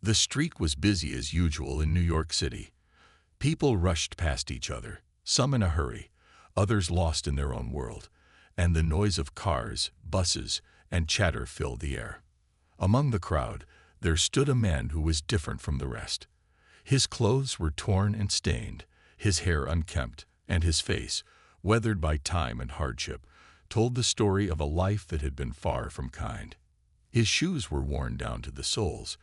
The street was busy as usual in New York City. People rushed past each other, some in a hurry, others lost in their own world, and the noise of cars, buses, and chatter filled the air. Among the crowd, there stood a man who was different from the rest. His clothes were torn and stained, his hair unkempt, and his face, weathered by time and hardship, told the story of a life that had been far from kind. His shoes were worn down to the soles,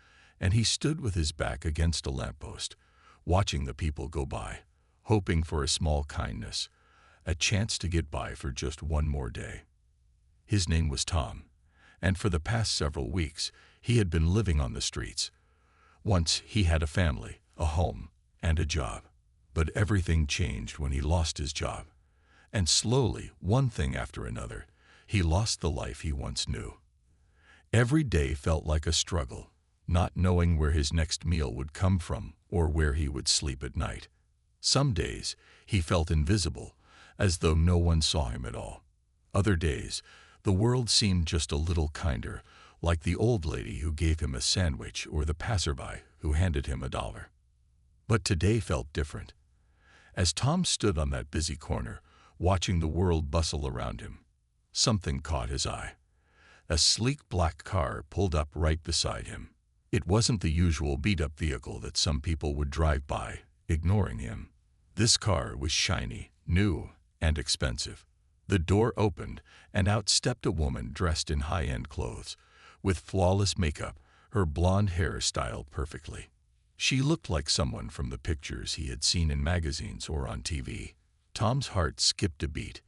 and he stood with his back against a lamppost, watching the people go by, hoping for a small kindness, a chance to get by for just one more day. His name was Tom, and for the past several weeks he had been living on the streets. Once he had a family, a home, and a job. But everything changed when he lost his job. And slowly, one thing after another, he lost the life he once knew. Every day felt like a struggle, not knowing where his next meal would come from or where he would sleep at night. Some days, he felt invisible, as though no one saw him at all. Other days, the world seemed just a little kinder, like the old lady who gave him a sandwich or the passerby who handed him $1. But today felt different. As Tom stood on that busy corner, watching the world bustle around him, something caught his eye. A sleek black car pulled up right beside him. It wasn't the usual beat-up vehicle that some people would drive by, ignoring him. This car was shiny, new, and expensive. The door opened, and out stepped a woman dressed in high-end clothes, with flawless makeup, her blonde hair styled perfectly. She looked like someone from the pictures he had seen in magazines or on TV. Tom's heart skipped a beat.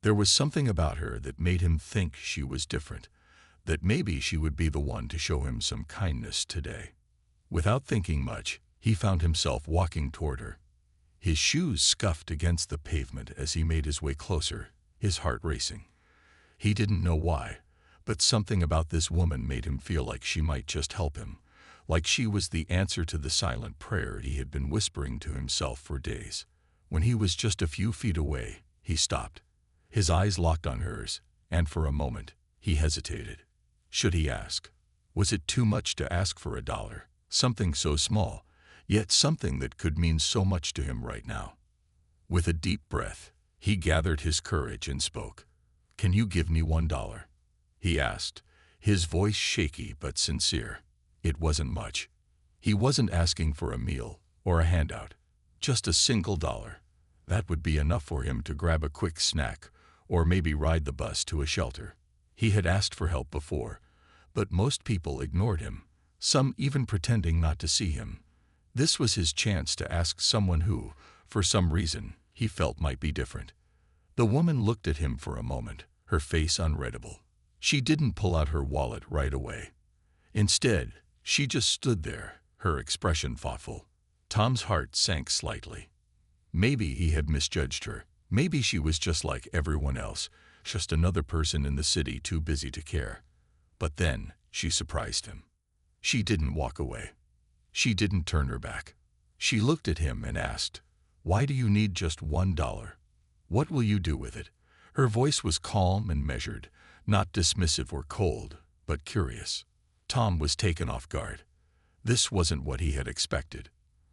There was something about her that made him think she was different, that maybe she would be the one to show him some kindness today. Without thinking much, he found himself walking toward her. His shoes scuffed against the pavement as he made his way closer, his heart racing. He didn't know why, but something about this woman made him feel like she might just help him, like she was the answer to the silent prayer he had been whispering to himself for days. When he was just a few feet away, he stopped. His eyes locked on hers, and for a moment, he hesitated. Should he ask? Was it too much to ask for $1? Something so small, yet something that could mean so much to him right now. With a deep breath, he gathered his courage and spoke. "Can you give me $1?" he asked, his voice shaky but sincere. It wasn't much. He wasn't asking for a meal or a handout, just a single $1. That would be enough for him to grab a quick snack or maybe ride the bus to a shelter. He had asked for help before, but most people ignored him, some even pretending not to see him. This was his chance to ask someone who, for some reason, he felt might be different. The woman looked at him for a moment, her face unreadable. She didn't pull out her wallet right away. Instead, she just stood there, her expression thoughtful. Tom's heart sank slightly. Maybe he had misjudged her. Maybe she was just like everyone else, just another person in the city too busy to care. But then, she surprised him. She didn't walk away. She didn't turn her back. She looked at him and asked, "Why do you need just $1? What will you do with it?" Her voice was calm and measured, not dismissive or cold, but curious. Tom was taken off guard. This wasn't what he had expected.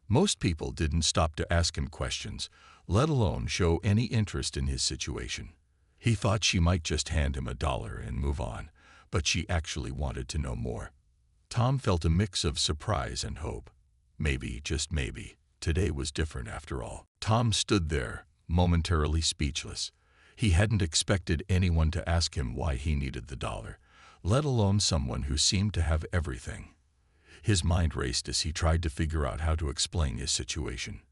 Most people didn't stop to ask him questions, let alone show any interest in his situation. He thought she might just hand him $1 and move on, but she actually wanted to know more. Tom felt a mix of surprise and hope. Maybe, just maybe, today was different after all. Tom stood there, momentarily speechless. He hadn't expected anyone to ask him why he needed the $1, let alone someone who seemed to have everything. His mind raced as he tried to figure out how to explain his situation.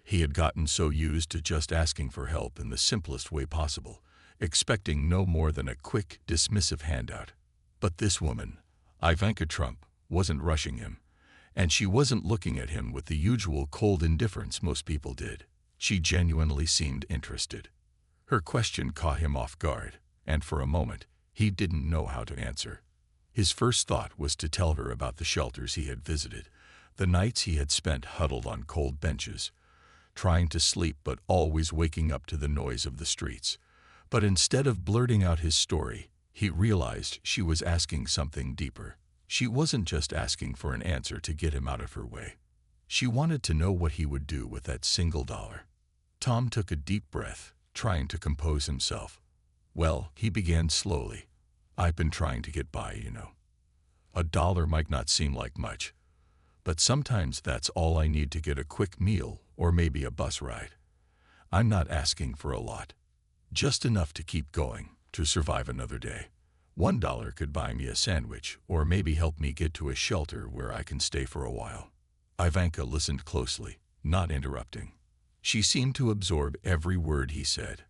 He had gotten so used to just asking for help in the simplest way possible, expecting no more than a quick, dismissive handout. But this woman, Ivanka Trump, wasn't rushing him, and she wasn't looking at him with the usual cold indifference most people did. She genuinely seemed interested. Her question caught him off guard, and for a moment, he didn't know how to answer. His first thought was to tell her about the shelters he had visited, the nights he had spent huddled on cold benches, trying to sleep but always waking up to the noise of the streets. But instead of blurting out his story, he realized she was asking something deeper. She wasn't just asking for an answer to get him out of her way. She wanted to know what he would do with that single dollar. Tom took a deep breath, trying to compose himself. Well, he began slowly. I've been trying to get by, you know. $1 might not seem like much, but sometimes that's all I need to get a quick meal or maybe a bus ride. I'm not asking for a lot. Just enough to keep going, to survive another day. $1 could buy me a sandwich or maybe help me get to a shelter where I can stay for a while. Ivanka listened closely, not interrupting. She seemed to absorb every word he said.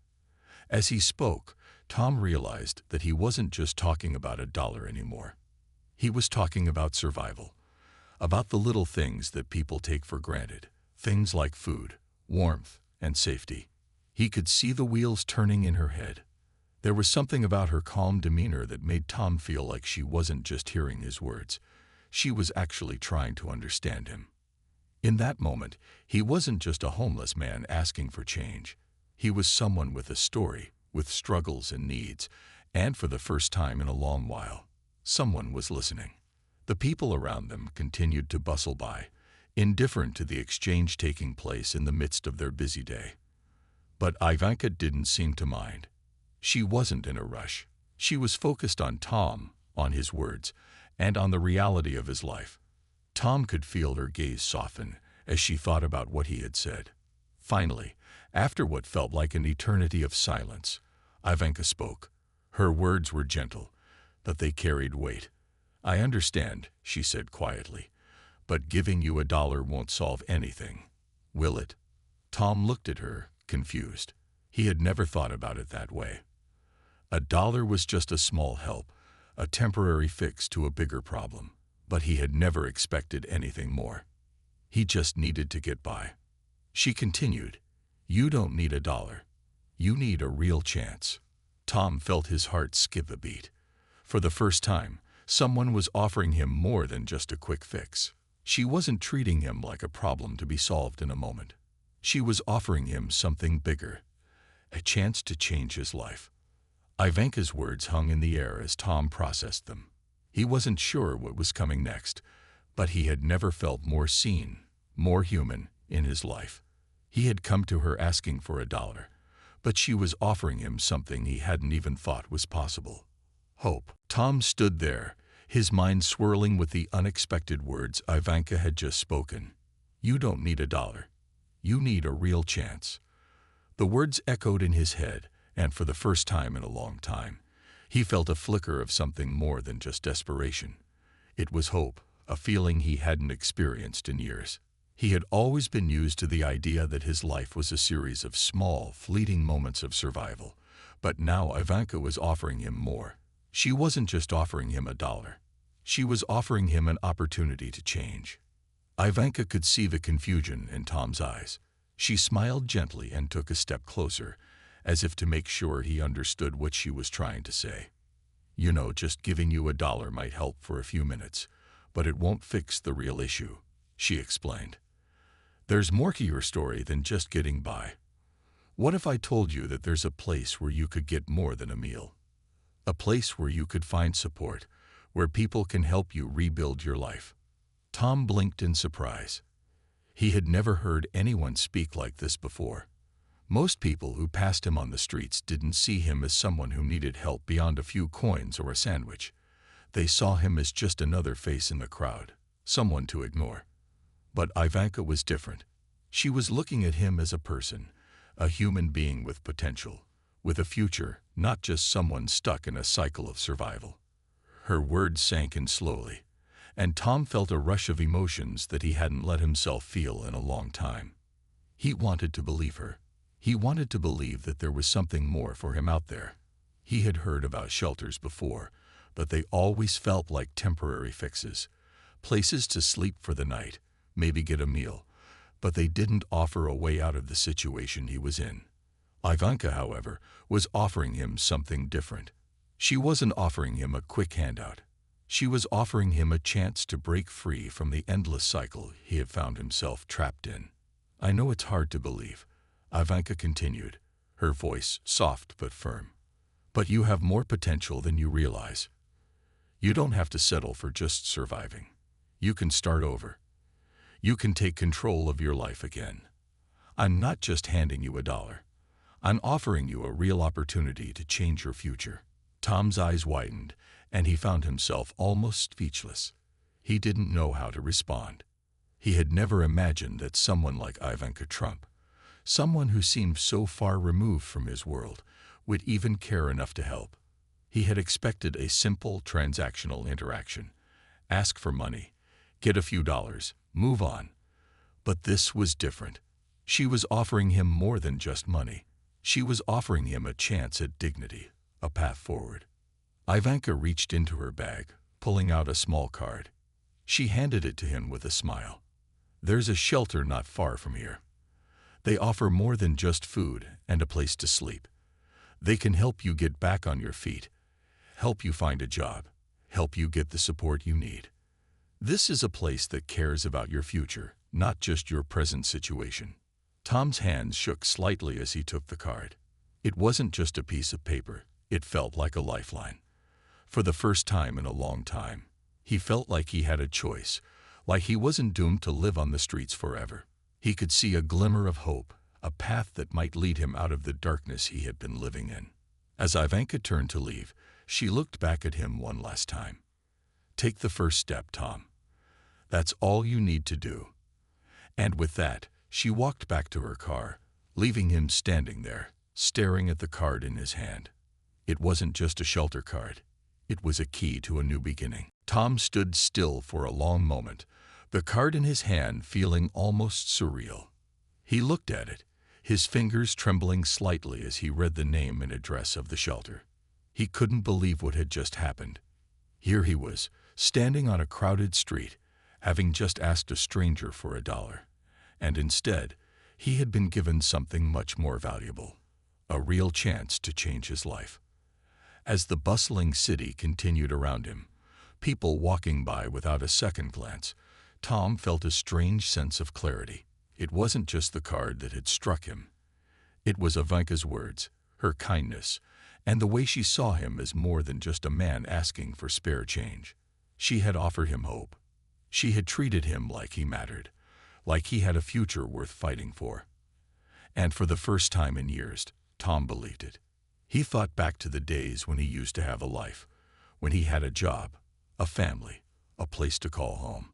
As he spoke, Tom realized that he wasn't just talking about $1 anymore. He was talking about survival, about the little things that people take for granted, things like food, warmth, and safety. He could see the wheels turning in her head. There was something about her calm demeanor that made Tom feel like she wasn't just hearing his words. She was actually trying to understand him. In that moment, he wasn't just a homeless man asking for change. He was someone with a story, with struggles and needs, and for the first time in a long while, someone was listening. The people around them continued to bustle by, indifferent to the exchange taking place in the midst of their busy day. But Ivanka didn't seem to mind. She wasn't in a rush. She was focused on Tom, on his words, and on the reality of his life. Tom could feel her gaze soften as she thought about what he had said. Finally, after what felt like an eternity of silence, Ivanka spoke. Her words were gentle, but they carried weight. I understand, she said quietly, but giving you $1 won't solve anything, will it? Tom looked at her, confused. He had never thought about it that way. $1 was just a small help, a temporary fix to a bigger problem, but he had never expected anything more. He just needed to get by. She continued, you don't need $1. You need a real chance. Tom felt his heart skip a beat. For the first time, someone was offering him more than just a quick fix. She wasn't treating him like a problem to be solved in a moment. She was offering him something bigger, a chance to change his life. Ivanka's words hung in the air as Tom processed them. He wasn't sure what was coming next, but he had never felt more seen, more human in his life. He had come to her asking for $1, but she was offering him something he hadn't even thought was possible. Hope. Tom stood there, his mind swirling with the unexpected words Ivanka had just spoken. You don't need $1. You need a real chance. The words echoed in his head, and for the first time in a long time, he felt a flicker of something more than just desperation. It was hope, a feeling he hadn't experienced in years. He had always been used to the idea that his life was a series of small, fleeting moments of survival. But now Ivanka was offering him more. She wasn't just offering him $1. She was offering him an opportunity to change. Ivanka could see the confusion in Tom's eyes. She smiled gently and took a step closer, as if to make sure he understood what she was trying to say. You know, just giving you $1 might help for a few minutes, but it won't fix the real issue, she explained. There's more to your story than just getting by. What if I told you that there's a place where you could get more than a meal? A place where you could find support, where people can help you rebuild your life. Tom blinked in surprise. He had never heard anyone speak like this before. Most people who passed him on the streets didn't see him as someone who needed help beyond a few coins or a sandwich. They saw him as just another face in the crowd, someone to ignore. But Ivanka was different. She was looking at him as a person, a human being with potential, with a future, not just someone stuck in a cycle of survival. Her words sank in slowly, and Tom felt a rush of emotions that he hadn't let himself feel in a long time. He wanted to believe her. He wanted to believe that there was something more for him out there. He had heard about shelters before, but they always felt like temporary fixes. Places to sleep for the night, maybe get a meal, but they didn't offer a way out of the situation he was in. Ivanka, however, was offering him something different. She wasn't offering him a quick handout. She was offering him a chance to break free from the endless cycle he had found himself trapped in. I know it's hard to believe, Ivanka continued, her voice soft but firm. But you have more potential than you realize. You don't have to settle for just surviving. You can start over. You can take control of your life again. I'm not just handing you $1. I'm offering you a real opportunity to change your future." Tom's eyes widened, and he found himself almost speechless. He didn't know how to respond. He had never imagined that someone like Ivanka Trump, someone who seemed so far removed from his world, would even care enough to help. He had expected a simple transactional interaction. Ask for money, get a few dollars, move on. But this was different. She was offering him more than just money. She was offering him a chance at dignity, a path forward. Ivanka reached into her bag, pulling out a small card. She handed it to him with a smile. "There's a shelter not far from here. They offer more than just food and a place to sleep. They can help you get back on your feet, help you find a job, help you get the support you need. This is a place that cares about your future, not just your present situation." Tom's hands shook slightly as he took the card. It wasn't just a piece of paper. It felt like a lifeline. For the first time in a long time, he felt like he had a choice, like he wasn't doomed to live on the streets forever. He could see a glimmer of hope, a path that might lead him out of the darkness he had been living in. As Ivanka turned to leave, she looked back at him one last time. "Take the first step, Tom. That's all you need to do." And with that, she walked back to her car, leaving him standing there, staring at the card in his hand. It wasn't just a shelter card. It was a key to a new beginning. Tom stood still for a long moment, the card in his hand feeling almost surreal. He looked at it, his fingers trembling slightly as he read the name and address of the shelter. He couldn't believe what had just happened. Here he was, standing on a crowded street, having just asked a stranger for $1. And instead, he had been given something much more valuable, a real chance to change his life. As the bustling city continued around him, people walking by without a second glance, Tom felt a strange sense of clarity. It wasn't just the card that had struck him. It was Ivanka's words, her kindness, and the way she saw him as more than just a man asking for spare change. She had offered him hope. She had treated him like he mattered, like he had a future worth fighting for. And for the first time in years, Tom believed it. He thought back to the days when he used to have a life, when he had a job, a family, a place to call home.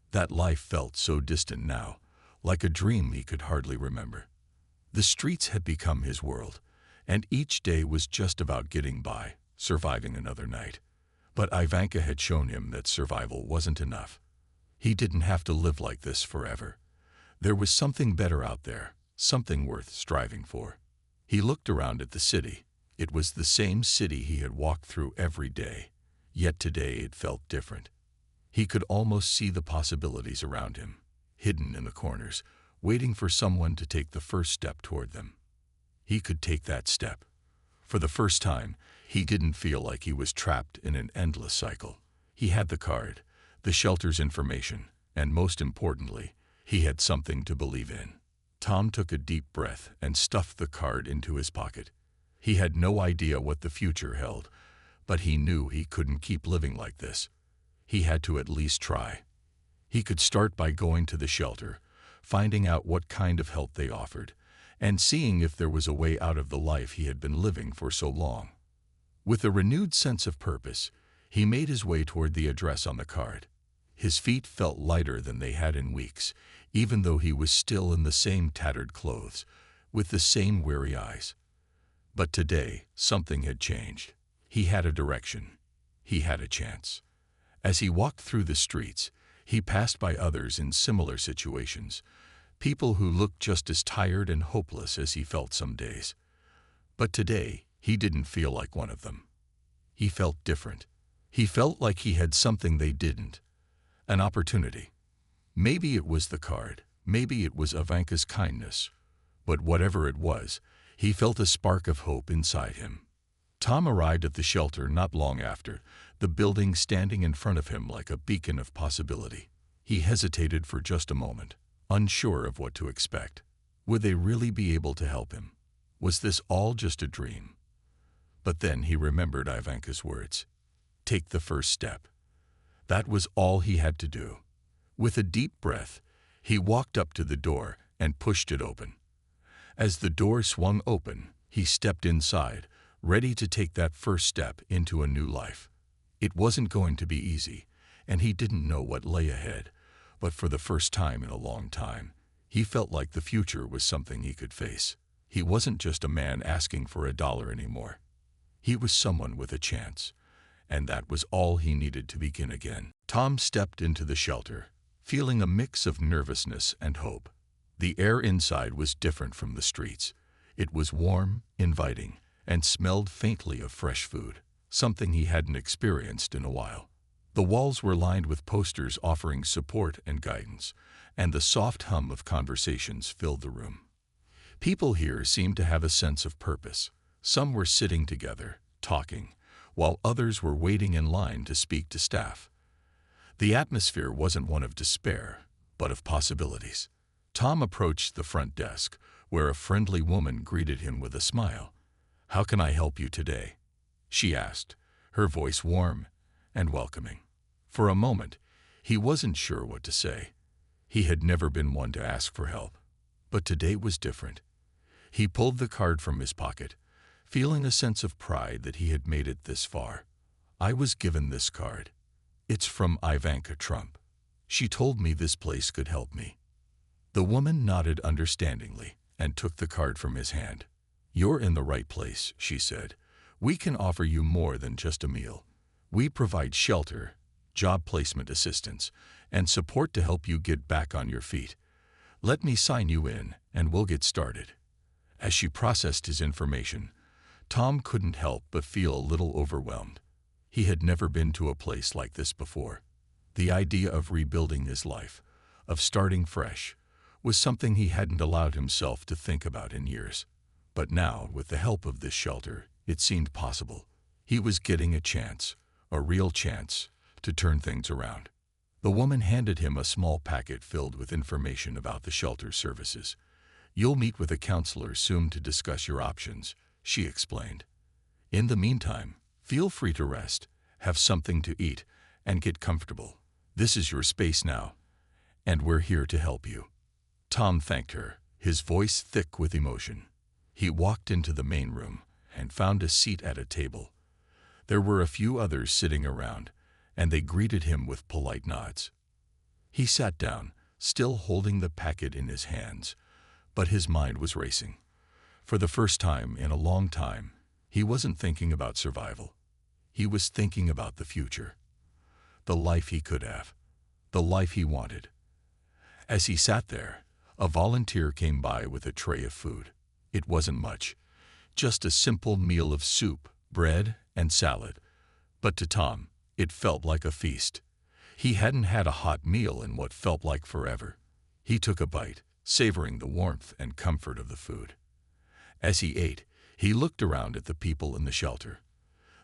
That life felt so distant now, like a dream he could hardly remember. The streets had become his world, and each day was just about getting by, surviving another night. But Ivanka had shown him that survival wasn't enough. He didn't have to live like this forever. There was something better out there, something worth striving for. He looked around at the city. It was the same city he had walked through every day, yet today it felt different. He could almost see the possibilities around him, hidden in the corners, waiting for someone to take the first step toward them. He could take that step. For the first time, he didn't feel like he was trapped in an endless cycle. He had the card, the shelter's information, and most importantly, he had something to believe in. Tom took a deep breath and stuffed the card into his pocket. He had no idea what the future held, but he knew he couldn't keep living like this. He had to at least try. He could start by going to the shelter, finding out what kind of help they offered, and seeing if there was a way out of the life he had been living for so long. With a renewed sense of purpose, he made his way toward the address on the card. His feet felt lighter than they had in weeks, even though he was still in the same tattered clothes, with the same weary eyes. But today, something had changed. He had a direction. He had a chance. As he walked through the streets, he passed by others in similar situations, people who looked just as tired and hopeless as he felt some days. But today, he didn't feel like one of them. He felt different. He felt like he had something they didn't. An opportunity. Maybe it was the card. Maybe it was Ivanka's kindness. But whatever it was, he felt a spark of hope inside him. Tom arrived at the shelter not long after, the building standing in front of him like a beacon of possibility. He hesitated for just a moment, unsure of what to expect. Would they really be able to help him? Was this all just a dream? But then he remembered Ivanka's words. take the first step. That was all he had to do. With a deep breath, he walked up to the door and pushed it open. As the door swung open, he stepped inside, ready to take that first step into a new life. It wasn't going to be easy, and he didn't know what lay ahead, but for the first time in a long time, he felt like the future was something he could face. He wasn't just a man asking for $1 anymore. He was someone with a chance, and that was all he needed to begin again. Tom stepped into the shelter, feeling a mix of nervousness and hope. The air inside was different from the streets. It was warm, inviting, and smelled faintly of fresh food, something he hadn't experienced in a while. The walls were lined with posters offering support and guidance, and the soft hum of conversations filled the room. People here seemed to have a sense of purpose. Some were sitting together, talking, while others were waiting in line to speak to staff. The atmosphere wasn't one of despair, but of possibilities. Tom approached the front desk, where a friendly woman greeted him with a smile. "How can I help you today?" she asked, her voice warm and welcoming. For a moment, he wasn't sure what to say. He had never been one to ask for help, but today was different. He pulled the card from his pocket, feeling a sense of pride that he had made it this far. "I was given this card. It's from Ivanka Trump. She told me this place could help me." The woman nodded understandingly and took the card from his hand. "You're in the right place," she said. "We can offer you more than just a meal. We provide shelter, job placement assistance, and support to help you get back on your feet. Let me sign you in, and we'll get started." As she processed his information, Tom couldn't help but feel a little overwhelmed. He had never been to a place like this before. The idea of rebuilding his life, of starting fresh, was something he hadn't allowed himself to think about in years. But now, with the help of this shelter, it seemed possible. He was getting a chance, a real chance, to turn things around. The woman handed him a small packet filled with information about the shelter services. "You'll meet with a counselor soon to discuss your options," she explained. "In the meantime, feel free to rest, have something to eat, and get comfortable. This is your space now, and we're here to help you." Tom thanked her, his voice thick with emotion. He walked into the main room and found a seat at a table. There were a few others sitting around, and they greeted him with polite nods. He sat down, still holding the packet in his hands, but his mind was racing. For the first time in a long time, he wasn't thinking about survival. He was thinking about the future, the life he could have, the life he wanted. As he sat there, a volunteer came by with a tray of food. It wasn't much, just a simple meal of soup, bread, and salad. But to Tom, it felt like a feast. He hadn't had a hot meal in what felt like forever. He took a bite, savoring the warmth and comfort of the food. As he ate, he looked around at the people in the shelter.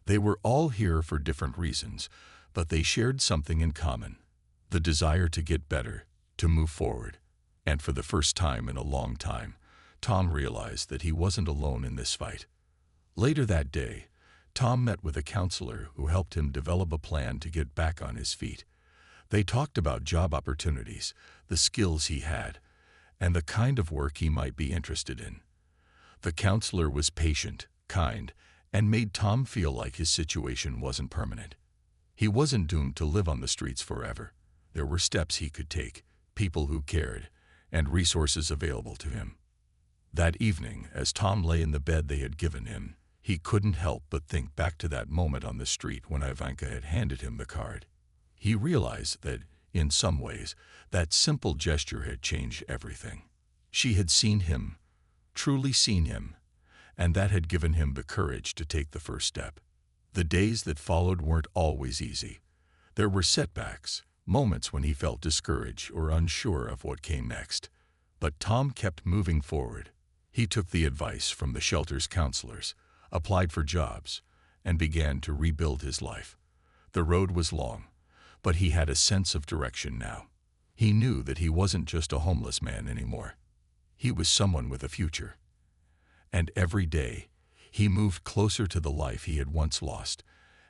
They were all here for different reasons, but they shared something in common: the desire to get better, to move forward. And for the first time in a long time, Tom realized that he wasn't alone in this fight. Later that day, Tom met with a counselor who helped him develop a plan to get back on his feet. They talked about job opportunities, the skills he had, and the kind of work he might be interested in. The counselor was patient, kind, and made Tom feel like his situation wasn't permanent. He wasn't doomed to live on the streets forever. There were steps he could take, people who cared, and resources available to him. That evening, as Tom lay in the bed they had given him, he couldn't help but think back to that moment on the street when Ivanka had handed him the card. He realized that, in some ways, that simple gesture had changed everything. She had seen him, truly seen him, and that had given him the courage to take the first step. The days that followed weren't always easy. There were setbacks, moments when he felt discouraged or unsure of what came next. But Tom kept moving forward. He took the advice from the shelter's counselors, applied for jobs, and began to rebuild his life. The road was long, but he had a sense of direction now. He knew that he wasn't just a homeless man anymore. He was someone with a future. And every day, he moved closer to the life he had once lost,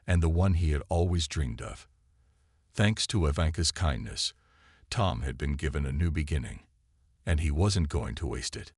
and the one he had always dreamed of. Thanks to Ivanka's kindness, Tom had been given a new beginning, and he wasn't going to waste it.